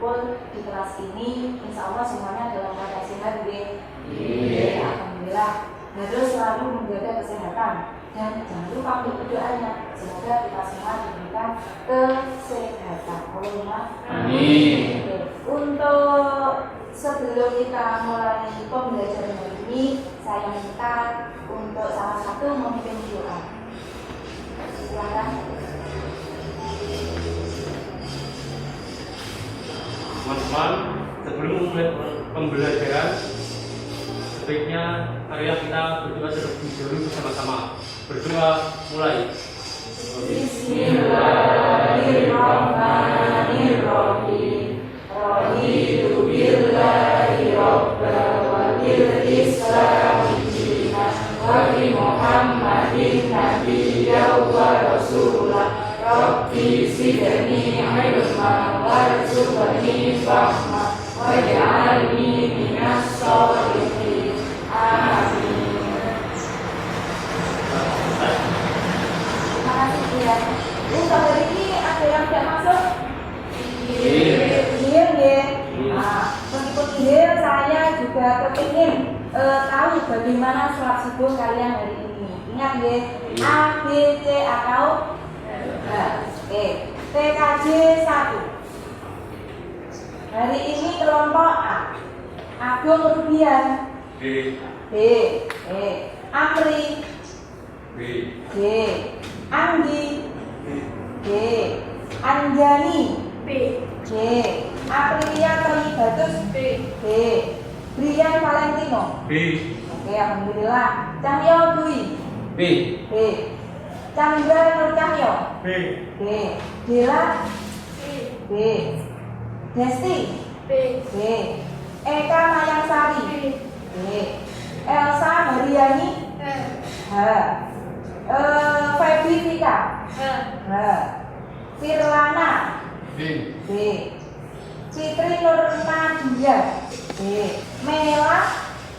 berkumpul di kelas ini. Insya Allah semuanya dalam keadaan sehat, alhamdulillah. Nah, terus selalu menjaga kesehatan dan jangan lupa untuk berdoanya. Semoga kita semua diberikan kesehatan. Allahumma amin. Untuk sebelum kita mulai pembelajaran hari ini, saya minta untuk salah satu memimpin doa. Silakan. Teman-teman, sebelum memulai pembelajaran, sebaiknya marilah kita berdoa terlebih dahulu bersama-sama. Berdoa mulai. Bismillahirrahmanirrahim. Raditu billahi rabban wa bil islami dinan wa bi Muhammadin nabiyyan wa rasulah. Rabbi zidni ilman warzuqni fahma waj'alni minas sholihin. Amin. Terima kasih ya. Untuk hari ini ada yang tidak masuk? Meskipun ihir, saya juga kepingin tahu bagaimana sholat subuh kalian hari ini. Ingat ya, A, B, C atau TKJ 1. Hari ini kelompok A. Agung Rubian B. Amri B. G. Anggi B. Anjani B. G. Aprilia Kalibatus B. Brian Valentino B. Oke, alhamdulillah. Cahyo Dwi B. B. Chandra Nur Cahyo B. B. Dela B. B. Desti B. B. Eka Mayangsari B. Elsa Mariani H. Feby Vika H. Firlana B. B. Fitri Nur Nadia B. Mela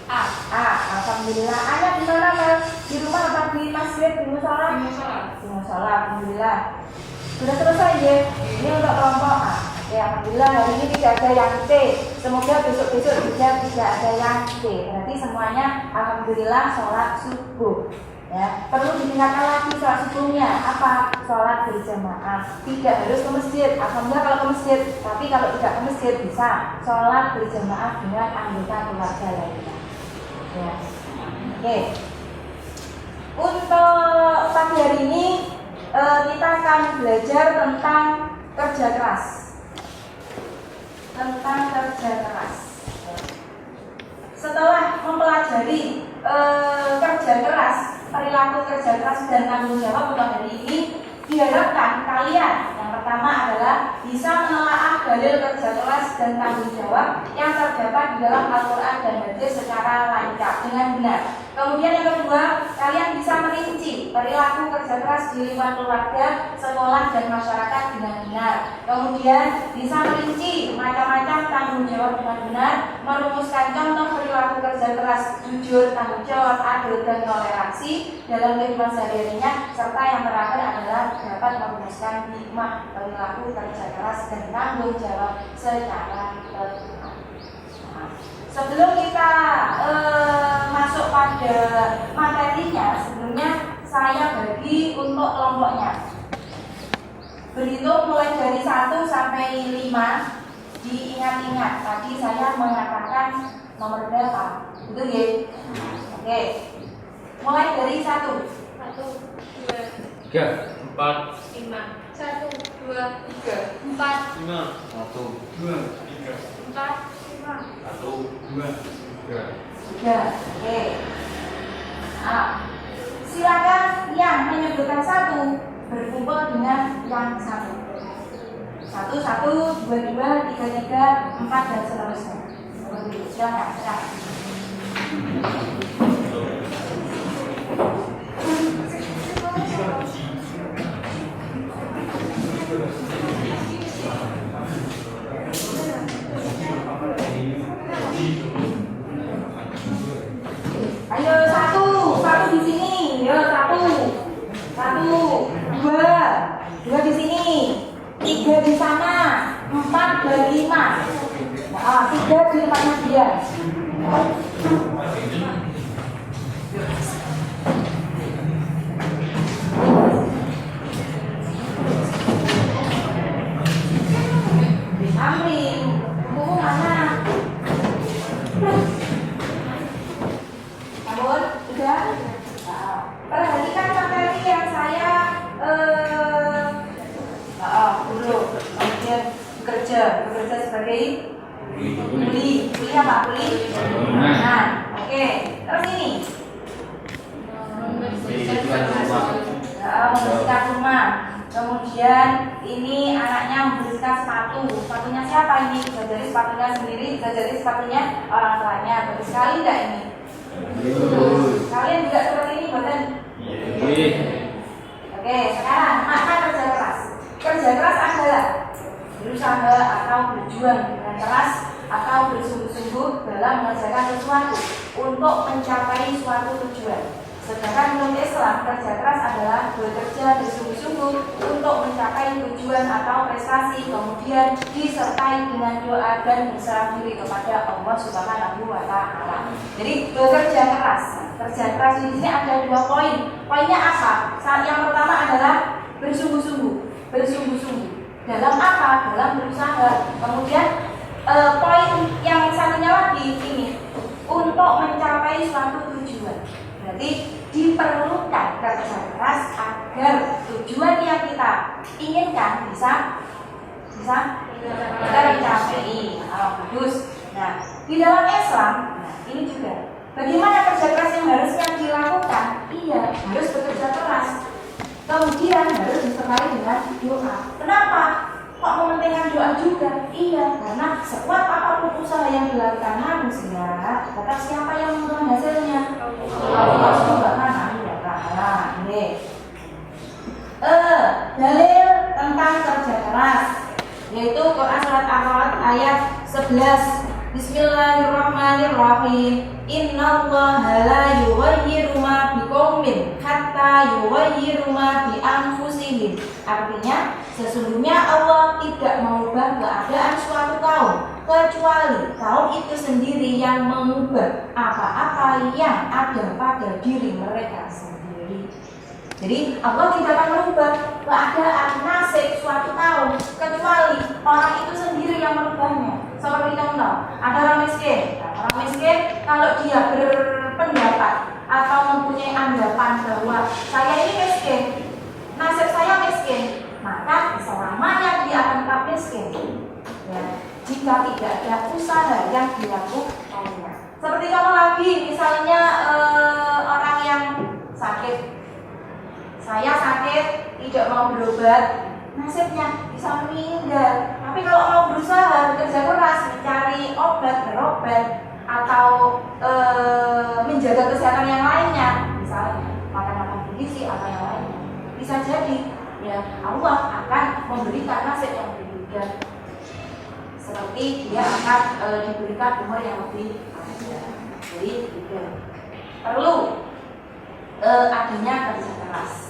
A. Alhamdulillah. Anda di mana, Mas? Di rumah apa di masjid, di musola? Di musola. Alhamdulillah. Sudah selesai ya? Ini untuk kelompok A. Ya, alhamdulillah hari ini tidak ada yang C. Semoga besok-besok juga tidak ada yang C. Berarti semuanya alhamdulillah sholat subuh. Ya, perlu ditingkatkan lagi sholat subuhnya. Apa? Sholat berjamaah. Tidak harus ke masjid. Alhamdulillah kalau ke masjid. Tapi kalau tidak ke masjid bisa sholat berjamaah dengan anggota keluarga lainnya. Ya. Oke. Untuk pagi hari ini kita akan belajar tentang kerja keras. Setelah mempelajari kerja keras, perilaku kerja keras dan tanggung jawab untuk hari ini, diharapkan kalian yang pertama adalah bisa menelaah dalil kerja keras dan tanggung jawab yang terdapat di dalam Al-Quran dan hadis secara lancar dengan benar. Kemudian yang kedua, kalian bisa merinci perilaku kerja keras di lingkungan keluarga, sekolah, dan masyarakat dengan benar. Kemudian bisa merinci macam-macam tanggung jawab dengan benar, merumuskan contoh perilaku kerja keras jujur, tanggung jawab, adil, dan toleransi dalam kehidupan sehari-harinya, serta yang terakhir adalah dapat merumuskan hikmah perilaku kerja keras dan tanggung jawab secara tepat. Sebelum kita masuk pada materinya, sebelumnya saya bagi untuk kelompoknya. Berhitung mulai dari 1 sampai 5. Diingat-ingat, tadi saya mengatakan nomor berapa? Betul ya? Oke. Mulai dari 1. 1, 2, 3, 4, 5. 1, 2, 3, 4, 5, 1, 2, 3, 4, 5. 1, 2, 3. 3. Oke. Silakan yang menyebutkan 1 berkumpul dengan yang 1. 1, 1, 2, 2, 3, 3, 4 dan seterusnya. Silakan. Ayo 1 di sini. Yo 1, 2 di sini, 3 di sana, 4 dari 5. Nah, 3 di tempatnya dia. Sampling, buku mana? Namun, sudah. Nah, perhatikan materi yang saya dulu. Kemudian bekerja sebagai kuli apa? Kuli. Nah, oke. Terus ini. Membersihkan rumah. Kemudian ini anaknya membersihkan sepatu. Sepatunya siapa ini? Bisa jadi sepatunya sendiri, bisa jadi sepatunya orang tuanya. Bagus sekali enggak ini? Kalian juga seperti ini, bukan? Oke, sekarang maka kerja keras. Kerja keras adalah berusaha atau berjuang dengan keras atau bersungguh-sungguh dalam mengerjakan sesuatu untuk mencapai suatu tujuan. Sedangkan menurut Islam, kerja keras adalah bekerja bersungguh-sungguh untuk mencapai tujuan atau prestasi, kemudian disertai dengan doa dan berserah diri kepada Allah Subhanahu wa Ta'ala. Jadi bekerja keras. Kerja keras di sini ada 2 poin. Poinnya apa? Yang pertama adalah bersungguh-sungguh. Dalam apa? Dalam berusaha. Kemudian poin yang satunya lagi ini untuk mencapai suatu tujuan. Berarti diperlukan kerja keras agar tujuan yang kita inginkan bisa tercapai. Bagus. Nah, di dalam Islam, ini juga bagaimana kerja keras yang harusnya dilakukan? Iya, harus bekerja keras. Kemudian harus disertai dengan doa. Kenapa? Kok mementingkan doa juga? Iya, karena sekuat apapun usaha yang dilakukan manusia, tetap siapa yang menentukan hasilnya? Allah Subhanahu wa Ta'ala. Ini dalil tentang kerja keras, yaitu Quran surat Al-A'raf ayat 11. Bismillahirrahmanirrahim. Innallaha la yughayyiru ma biqaumin hatta yughayyiru ma bi anfusihim. Artinya, sesungguhnya Allah tidak mengubah keadaan suatu kaum kecuali kaum itu sendiri yang mengubah apa-apa yang ada pada diri mereka sendiri. Jadi Allah tidak akan merubah keadaan nasib suatu kaum kecuali orang itu sendiri yang merubahnya. Seperti contoh, ada orang miskin. Orang miskin kalau dia berpendapat atau mempunyai anggapan bahwa saya ini miskin, nasib saya miskin, maka selamanya dia akan tetap miskin. Ya, jika tidak ada usaha yang dilakukannya. Seperti contoh lagi, misalnya orang yang sakit. Saya sakit, tidak mau berobat, nasibnya bisa meninggal. Tapi kalau mau berusaha, bekerja keras, mencari obat, berobat, atau menjaga kesehatan yang lainnya, misalnya makan gizi atau yang lainnya, bisa jadi ya Allah akan memberikan nasib yang berbeda. Seperti dia akan diberikan umur yang lebih panjang. Jadi perlu adanya kerja keras.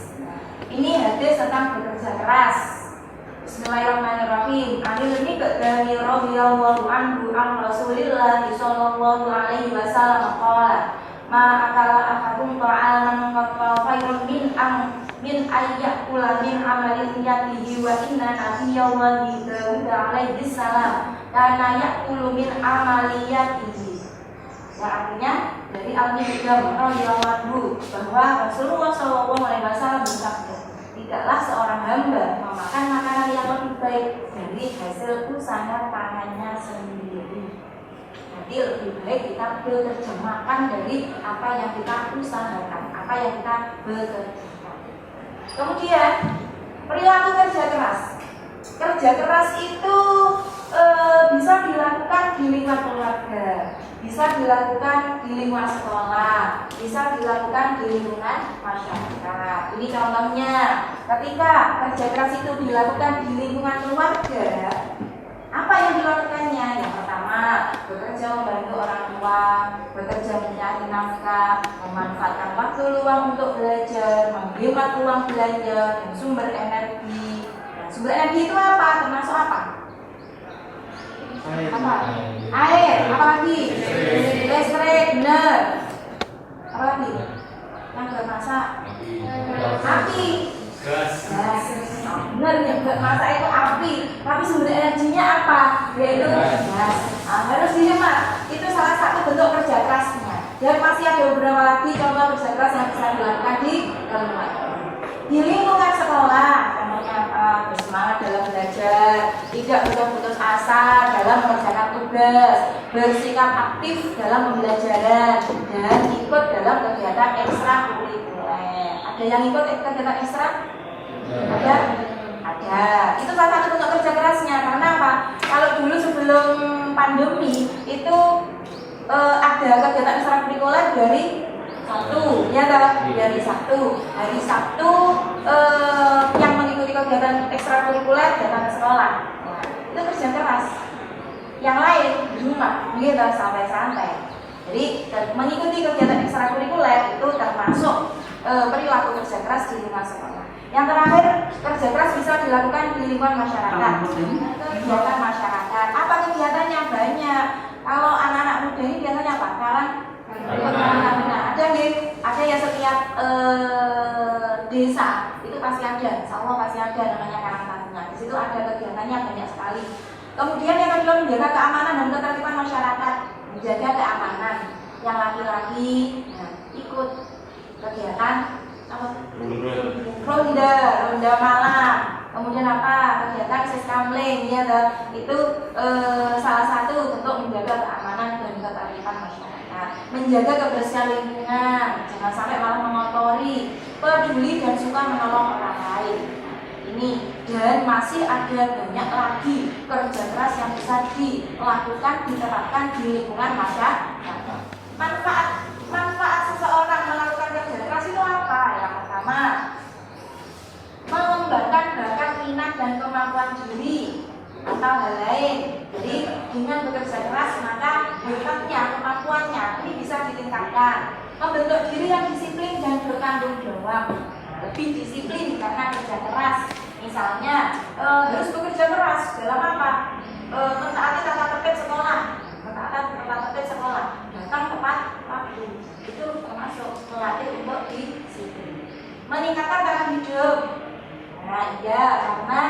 Ini hadis tentang bekerja keras. Bismillahirrahmanirrahim. Anil Miqdami radhiyallahu anhu an Rasulillah sallallahu alaihi wasallam qala ma akala ahadun ta'aman qad khairun min ayyakula min amalin yatihi wa inna nabiyyallahi Dawud alaihi salam kana yakulu min amaliyatihi. Ya, artinya dari Al-Miqdam radhiyallahu anhu bahwa Rasulullah sallallahu alaihi wasallam bersabda, tidaklah seorang hamba memakan makanan yang lebih baik dari hasil usaha tangannya sendiri. Jadi lebih baik kita bekerja makan dari apa yang kita usahakan, apa yang kita bekerjakan. Kemudian perilaku kerja keras. Kerja keras itu bisa dilakukan di lingkungan keluarga, bisa dilakukan di lingkungan sekolah, bisa dilakukan di lingkungan masyarakat. Ini contohnya, ketika kerja keras itu dilakukan di lingkungan keluarga, apa yang dilakukannya? Yang pertama, bekerja membantu orang tua, bekerja mencari nafkah, memanfaatkan waktu luang untuk belajar, menghemat uang belanja, dan sumber energi. Sumber energi itu apa? Termasuk apa? Apa? Air. Apa lagi? Listrik. Bener. Apa lagi? Yang bermasak. Api. Gas. Gas. Bener ya, bermasak itu api. Tapi sumber energinya apa? Yaitu gas. Nah, harus dilihat. Itu salah satu bentuk kerja kerasnya. Dan masih ada beberapa lagi contoh kerja keras yang bisa dilakukan di rumah. Di lingkungan sekolah, contohnya apa? Bersemangat dalam belajar, tidak mudah putus asa dalam mengerjakan tugas, bersikap aktif dalam pembelajaran, dan ikut dalam kegiatan ekstrakurikuler. Ada yang ikut kegiatan ekstra? Ada? Ada. Itu salah satu bentuk kerja kerasnya. Karena apa? Kalau dulu sebelum pandemi itu ada kegiatan ekstrakurikuler dari Sabtu, ya kan? Dari Sabtu. Hari Sabtu yang mengikuti kegiatan ekstrakurikuler datang ke sekolah. Nah, itu kerja keras. Yang lain di rumah, begitu santai-santai. Jadi mengikuti kegiatan ekstrakurikuler itu termasuk perilaku kerja keras di lingkungan sekolah. Yang terakhir, kerja keras bisa dilakukan di lingkungan masyarakat. Kegiatan masyarakat. Apa kegiatannya? Banyak. Kalau anak-anak muda ini biasanya apa? Ada nih, ada ya setiap desa itu pasti ada, insya Allah pasti ada namanya Karang Taruna. Di situ ada kegiatannya banyak sekali. Kemudian yang kedua, menjaga keamanan dan ketertiban masyarakat, menjaga keamanan. Yang laki-laki ikut kegiatan apa? Ronda malam. Kemudian apa? Kegiatan siskamling, ya itu salah satu bentuk menjaga keamanan dan ketertiban masyarakat. Menjaga kebersihan lingkungan, jangan sampai malah mengotori, peduli dan suka menolong orang lain. Ini dan masih ada banyak lagi kerja keras yang bisa dilakukan, diterapkan di lingkungan masyarakat. Manfaat seseorang melakukan kerja keras itu apa? Yang pertama, mengembangkan bakat, minat dan kemampuan diri atau hal lain. Jadi dengan bekerja keras maka bakatnya, kemampuannya ini bisa ditingkatkan. Membentuk diri yang disiplin dan bertanggung jawab. Lebih disiplin karena kerja keras. Misalnya harus bekerja keras dalam apa? Mentaati tata tertib sekolah. Datang tepat waktu. Itu termasuk melatih untuk disiplin. Meningkatkan taraf hidup. Nah iya, karena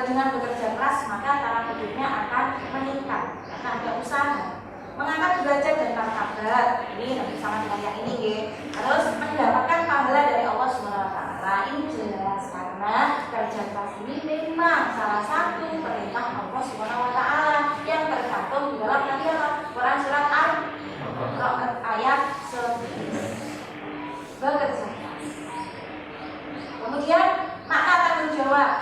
dengan bekerja keras maka taraf hidupnya akan meningkat karena ada usaha. Mengangkat derajat dan martabat, ini nanti sama dengan yang ini ya. Terus mendapatkan pahala dari Allah SWT. Ini jelas karena kerja keras ini memang salah satu perintah Allah SWT yang tercantum di dalam Quran surat Al-Baqarah ayat 11. Bekerja keras. Kemudian makna tanggung jawab.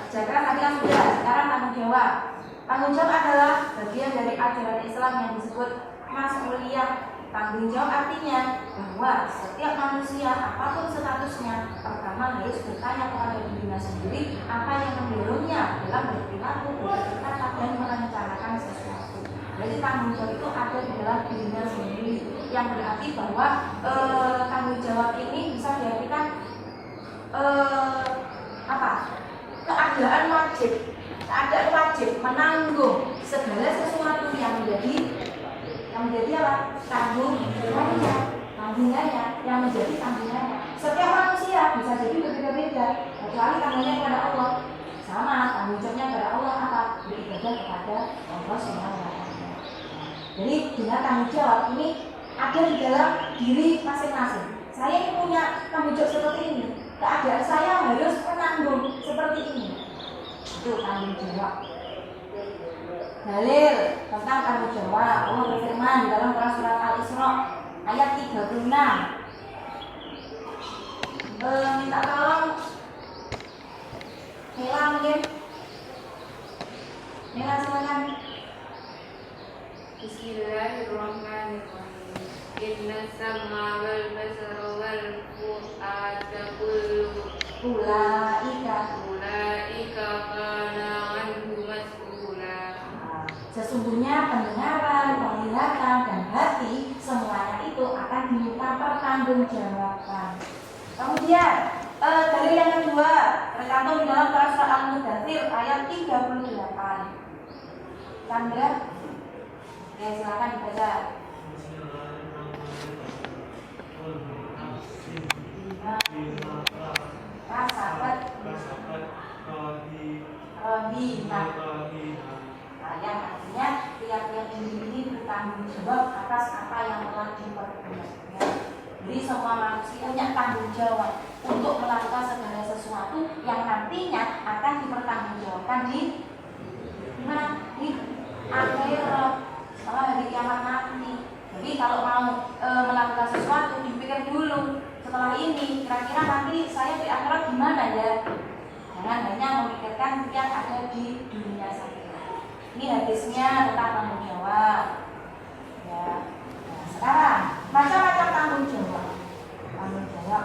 Kerja keras tadi kan sudah, sekarang tanggung jawab. Tanggung jawab adalah bagian dari ajaran Islam yang disebut mas'uliyah. Tanggung jawab artinya bahwa setiap manusia apapun statusnya pertama harus bertanya kepada dirinya sendiri apa yang mendorongnya dalam berperilaku, berkata dan merencanakan sesuatu. Jadi tanggung jawab itu ada di dalam dirinya sendiri, yang berarti bahwa tanggung jawab ini bisa diartikan keadaan wajib menanggung segala sesuatu yang menjadi apa? Tanggungannya yang menjadi tanggungannya. Setiap manusia bisa jadi berbeda-beda, kecuali tanggungnya kepada Allah. Sama tanggung jawabnya kepada Allah apa? Beribadah kepada Allah SWT. Jadi dengan tanggung jawab ini ada di dalam diri masing-masing. Saya ini punya tanggung jawab seperti ini. Keadaan saya harus menanggung seperti ini. Itu tanggung jawab. Dalil tentang tanggung jawab. Allah berfirman di dalam Quran surat Al-Isra ayat 36. Minta tolong Mila mungkin. Mila silakan. Bismillahirrahmanirrahim. Inna sama wal basara wal fu'ada kullu Ulaika kana anhu mas'ula. Sesungguhnya pendengaran, penglihatan, dan hati semuanya itu akan diminta pertanggungjawaban. Kemudian dari yang kedua tercantum di dalam surat Al-Mudaththir ayat 38. Chandra, ya silakan dibaca. Kasabat rohina. Yang artinya tiap-tiap ini bertanggung jawab atas apa yang telah diperbuatnya. Jadi semua manusia punya tanggung jawab untuk melakukan segala sesuatu yang nantinya akan dipertanggungjawabkan di mana? Di akhirat, setelah hari kiamat nanti. Jadi kalau mau melakukan sesuatu dipikir dulu. Setelah ini kira-kira nanti saya di akhirat gimana ya? Jangan hanya memikirkan yang ada di dunia saja. Ini hadisnya tentang tanggung jawab. Ya. Nah, sekarang macam-macam tanggung jawab. Tanggung jawab.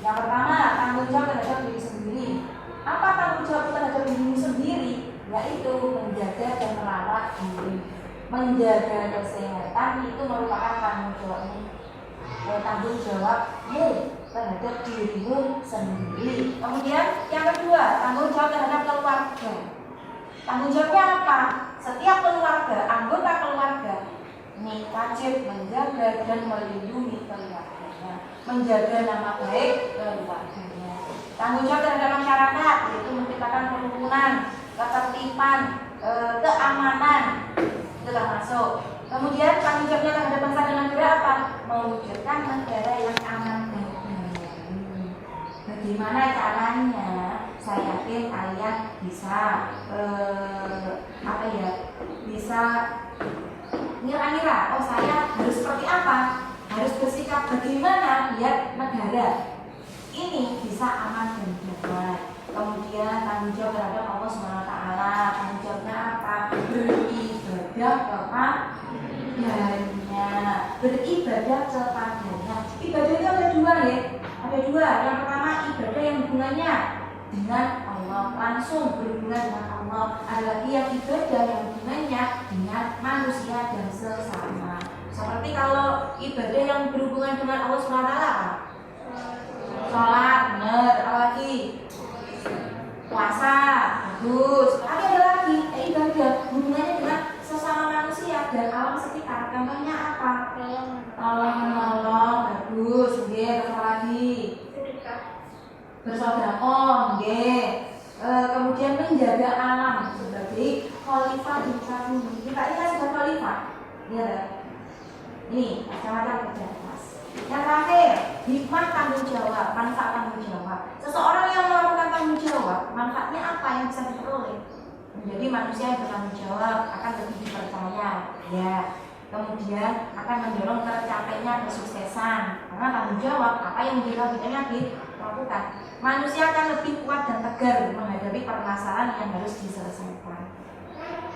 Yang pertama, tanggung jawab terhadap diri sendiri. Apa tanggung jawab terhadap diri sendiri? Yaitu menjaga dan merawat diri. Menjaga kesehatan itu merupakan tanggung jawabmu terhadap dirimu sendiri. Kemudian yang kedua, tanggung jawab terhadap keluarga. Tanggung jawabnya apa? Setiap keluarga, anggota keluarga ini wajib menjaga dan melindungi keluarganya, menjaga nama baik keluarganya. Tanggung jawab terhadap masyarakat yaitu menciptakan kerukunan, ketertiban, keamanan, itu termasuk. Kemudian tanggung jawabnya terhadap bangsa dan negara apa? Mewujudkan negara yang aman dan damai. Bagaimana caranya? Saya yakin kalian bisa bisa ngira-ngira, oh saya harus seperti apa, harus bersikap bagaimana biar negara ini bisa aman dan damai. Kemudian tanggung jawab terhadap Allah SWT. Tanggung jawabnya apa? Beribadah kepadanya. Beribadah kepadanya. Ibadah itu ada dua ya. Ada dua. Yang pertama ibadah yang hubungannya dengan Allah, langsung berhubungan dengan Allah. Ada lagi yang ibadah yang hubungannya dengan manusia dan sesama. Seperti kalau ibadah yang berhubungan dengan Allah SWT, sholat, benar. Apa lagi? Puasa, bagus. Tapi ada lagi ibadah hubungannya dengan sesama manusia dan alam sekitar. Contohnya apa? Tolong, bagus. Terus apa lagi? Bersedekah, kemudian menjaga alam sebagai khalifah di muka bumi. Kita ingat sebagai khalifah, ya. Ini macam-macam kerja keras. Yang terakhir, hikmah tanggung jawab, manfaat tanggung jawab. Seseorang yang melakukan tanggung jawab, manfaatnya apa yang bisa diperoleh? Menjadi manusia yang bertanggung jawab, akan lebih dipercaya, ya. Kemudian akan mendorong tercapainya kesuksesan. Karena tanggung jawab, apa yang menjadi bidangnya dilakukan. Manusia akan lebih kuat dan tegar menghadapi permasalahan yang harus diselesaikan.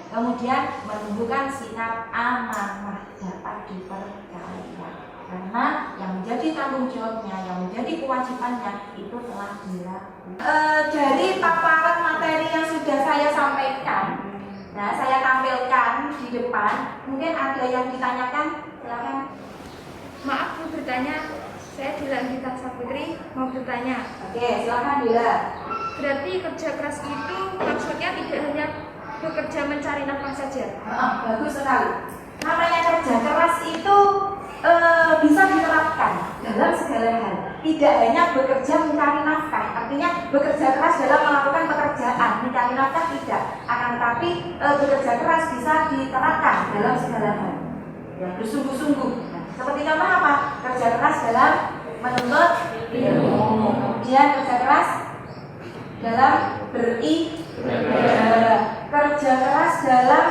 Kemudian menumbuhkan sikap amanah, dapat dipercaya. Karena yang menjadi tanggung jawabnya, yang menjadi kewajibannya itu telah dilakukan. Dari paparan materi yang sudah saya sampaikan, nah saya tampilkan di depan. Mungkin ada yang ditanyakan, silakan. Maaf Bu bertanya, saya Dila Gita Saputri mau bertanya. Oke, silakan Dila. Berarti kerja keras itu maksudnya tidak hanya bekerja mencari nafkah saja? Bagus sekali. Namanya kerja keras itu bisa diterapkan dalam segala hal. Tidak hanya bekerja mencari nafkah, artinya bekerja keras dalam melakukan pekerjaan, mencari nafkah tidak. Akan tetapi bekerja keras bisa diterapkan dalam segala hal. Ya, bersungguh-sungguh. Seperti contoh apa? Kerja keras dalam menuntut ilmu. Kemudian kerja keras dalam beribadah. Kerja keras dalam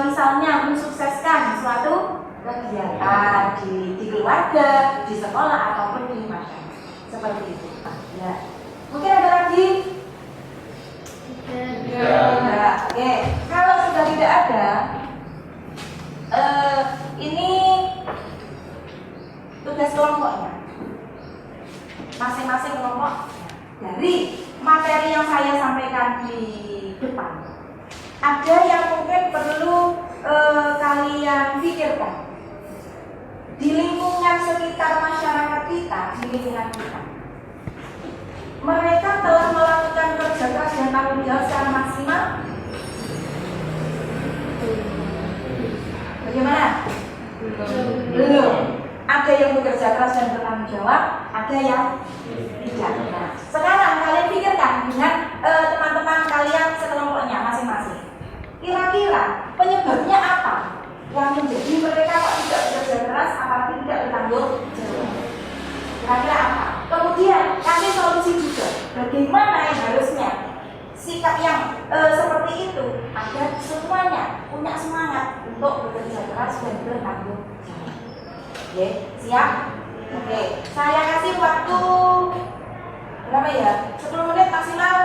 misalnya mensukseskan suatu kegiatan di keluarga, di sekolah ataupun di masyarakat. Seperti itu. Ya. Mungkin ada lagi? Tidak. Oke. Kalau sudah tidak ada, ini tugas kelompoknya. Masing-masing kelompok dari materi yang saya sampaikan di depan, ada yang mungkin perlu kalian pikirkan di lingkungan sekitar masyarakat kita, di lingkungan kita. Mereka telah melakukan kerja keras dan tanggung jawab secara maksimal? Bagaimana? Belum. Ada yang bekerja keras dan bertanggung jawab, ada yang tidak. Nah, sekarang kalian pikirkan dengan teman-teman kalian sekelompoknya masing-masing. Kira-kira penyebabnya apa yang menjadi mereka kok tidak bekerja keras apalagi tidak bertanggung jawab? Kira-kira apa? Kemudian kasih solusi juga. Bagaimana yang harusnya sikap yang seperti itu agar semuanya punya semangat untuk bekerja keras dan bertanggung jawab. Oke, siap? Oke, saya kasih waktu berapa ya? 10 menit maksimal.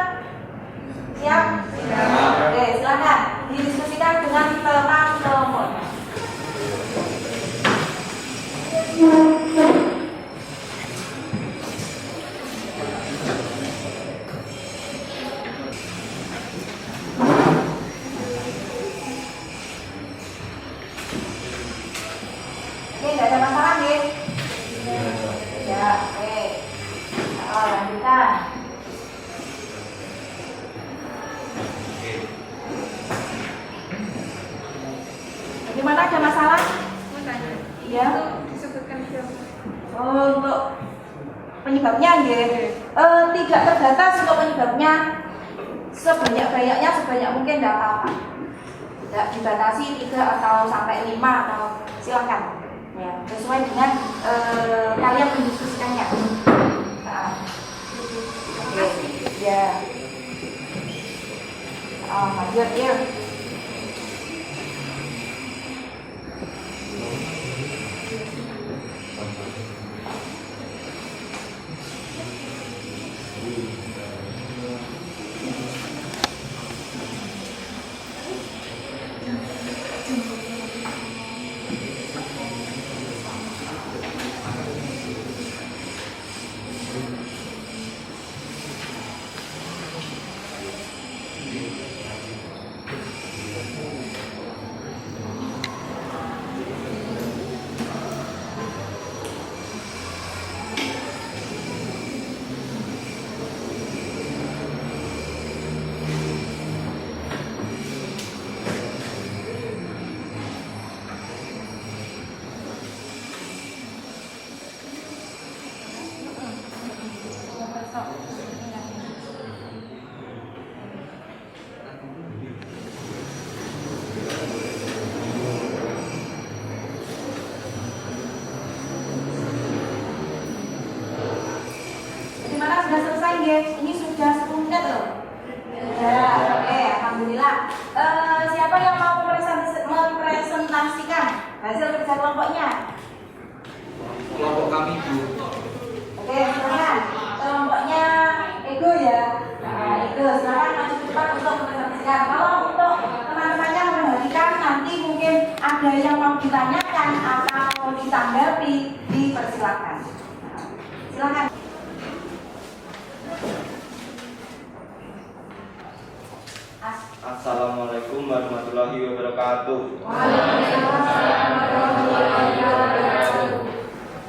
Siap? Siap. Oke, silakan didiskusikan dengan teman-teman. Oke, tidak ada masalah nih. Ya, oke. Oh, lanjutkan. Bagaimana, ada masalah? Mau tanya. Iya. Itu disebutkan siapa? Oh, untuk penyebabnya nggih. Tidak terbatas untuk penyebabnya. Sebanyak-banyaknya sebanyak mungkin tidak apa-apa. Tidak dibatasi 3 atau sampai 5 atau silakan. Ya, sesuai dengan kalian mendiskusikannya. Nah. Oke, ya. Oh, lanjut ya. Bagaimana, sudah selesai nggih? Ini sudah 10 menit loh. Ya, oke, alhamdulillah. Siapa yang mau mempresentasikan hasil kerja kelompoknya? Kelompok kami Bu. Oke, silakan. Kelompoknya Ego ya. Nah, Ego, silakan maju ke depan untuk mempresentasikan. Kalau untuk teman-temannya membagikan, nanti mungkin ada yang mau ditanyakan atau ditanggapi, dipersilakan. Nah, silakan. Assalamualaikum warahmatullahi wabarakatuh.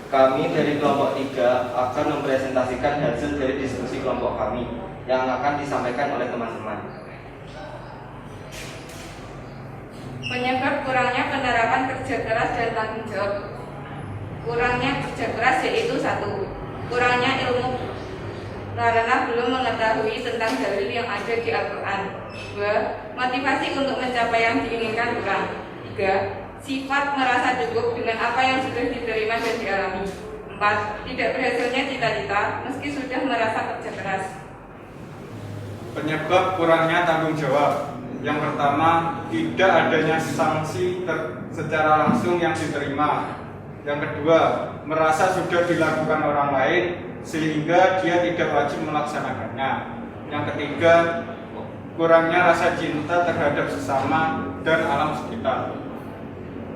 Kami dari kelompok 3 akan mempresentasikan hasil dari diskusi kelompok kami yang akan disampaikan oleh teman-teman. Penyebab kurangnya penerapan kerja keras dan tanggung jawab. Kurangnya kerja keras yaitu 1. Kurangnya ilmu karena belum mengetahui tentang dalil yang ada di Al-Quran. 2. Motivasi untuk mencapai yang diinginkan kurang. 3. Sifat merasa cukup dengan apa yang sudah diterima dan dialami. 4. Tidak berhasilnya cita-cita meski sudah merasa kerja keras. Penyebab kurangnya tanggung jawab. Yang pertama, tidak adanya sanksi secara langsung yang diterima. Yang kedua, merasa sudah dilakukan orang lain sehingga dia tidak wajib melaksanakannya. Yang ketiga, kurangnya rasa cinta terhadap sesama dan alam sekitar.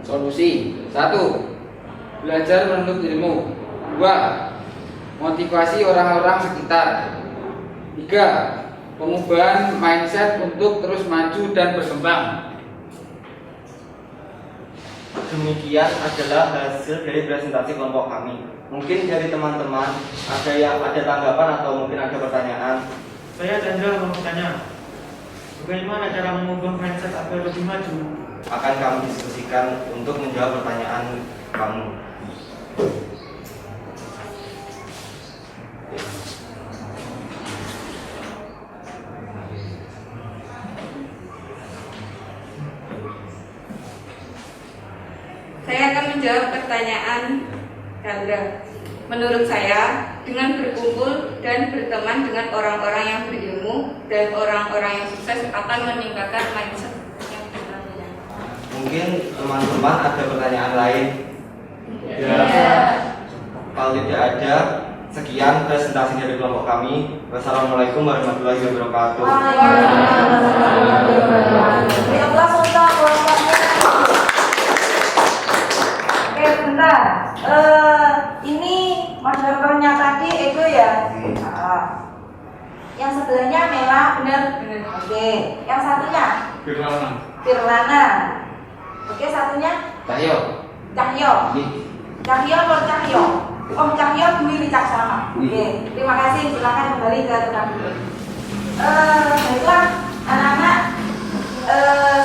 Solusi 1. Belajar menuntut ilmu. 2. Motivasi orang-orang sekitar. 3. Pengubahan mindset untuk terus maju dan berkembang. Demikian adalah hasil dari presentasi kelompok kami. Mungkin dari teman-teman ada yang ada tanggapan atau mungkin ada pertanyaan. Saya Chandra mau bertanya, bagaimana cara mengubah mindset agar lebih maju? Akan kami diskusikan untuk menjawab pertanyaan kamu. Saya akan menjawab pertanyaan Chandra. Menurut saya, dengan berkumpul dan berteman dengan orang-orang yang berilmu dan orang-orang yang sukses akan meningkatkan mindset yang benar. Mungkin teman-teman ada pertanyaan lain? Kalau tidak ada, sekian presentasi dari kelompok kami. Wassalamualaikum warahmatullahi wabarakatuh. Kita kelas untuk kelompoknya. Oke, bentar. Ini moderatornya tadi Ego ya. Yang sebelahnya Mela, benar? Oke. Yang satunya Firlana. Oke, satunya Cahyo. Cahyo. Cahyo atau Cahyo? Om Cahyo Dwi Wicaksana. Oke, terima kasih. Silakan kembali ke tempat duduk. Baiklah, anak-anak,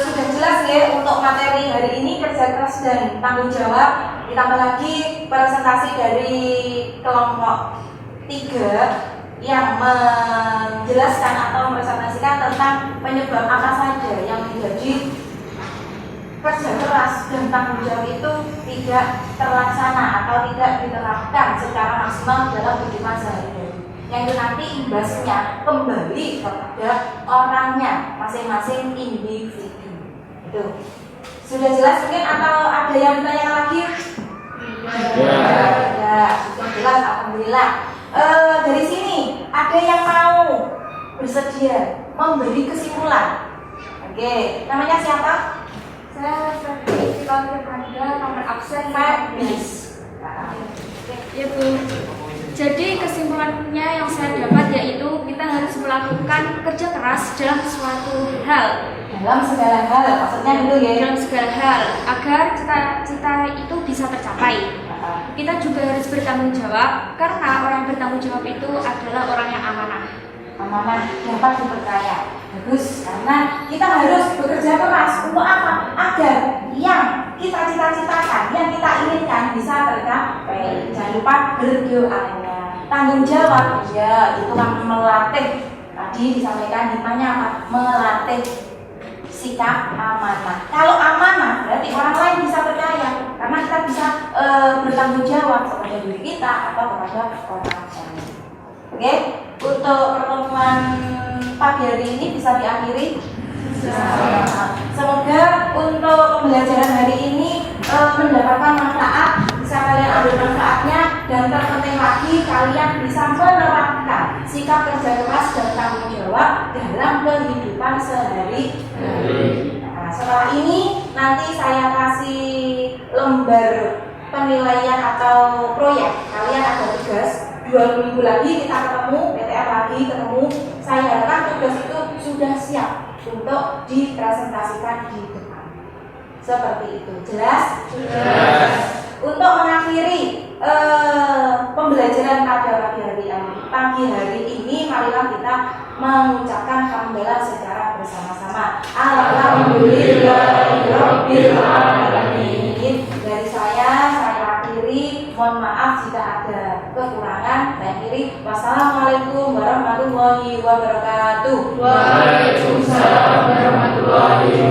sudah jelas ya untuk materi hari ini, kerja keras dan tanggung jawab. Ditambah lagi presentasi dari kelompok 3 yang menjelaskan atau mempresentasikan tentang penyebab apa saja yang menjadi kerja keras dan tanggung jawab itu tidak terlaksana atau tidak diterapkan secara maksimal dalam kehidupan sehari-hari. Yang itu nanti imbasnya kembali kepada orangnya, masing-masing individu. Itu sudah jelas mungkin, atau ada yang bertanya lagi? Ya, sudah jelas, alhamdulillah. Dari sini ada yang mau bersedia memberi kesimpulan? Oke, namanya siapa? Saya Febri Firanda, nomor absen Febris. Ya Bu. Jadi kesimpulannya yang saya dapat yaitu kita harus melakukan kerja keras dalam suatu hal. Dalam segala hal, maksudnya dulu ya. Dalam segala hal agar cita-cita itu bisa tercapai. Kita juga harus bertanggung jawab karena orang yang bertanggung jawab itu adalah orang yang amanah. Amanah dapat dipercaya. Bagus, karena kita harus bekerja keras untuk apa? Agar yang kita cita-citakan, yang kita inginkan bisa tercapai. Jangan lupa berdoanya. Tanggung jawab, ya itu kan melatih. Tadi disampaikan hikmahnya apa? Melatih sikap amanah. Kalau amanah berarti orang lain bisa percaya, karena kita bisa bertanggung jawab kepada diri kita atau kepada orang lain. Oke, untuk pertemuan pagi hari ini bisa diakhiri. Semoga untuk pembelajaran hari ini mendapatkan manfaat, bisa kalian ambil manfaatnya, dan terpenting lagi kalian bisa menerapkan sikap kerja keras dan tanggung jawab dalam kehidupan sehari-hari. Nah, setelah ini nanti saya kasih lembar penilaian atau proyek. Kalian ada tugas 2 minggu lagi kita ketemu, PTR lagi ketemu. Saya harapkan tugas itu sudah siap untuk dipresentasikan di depan. Seperti itu, jelas? Jelas. Untuk mengakhiri pembelajaran pada pagi hari ini, marilah kita mengucapkan hamdalah secara bersama-sama. Alhamdulillahirabbil alamin. Dari saya akhiri, mohon maaf jika ada kekurangan. Saya akhiri, wassalamualaikum warahmatullahi wabarakatuh. Waalaikumsalam warahmatullahi wabarakatuh.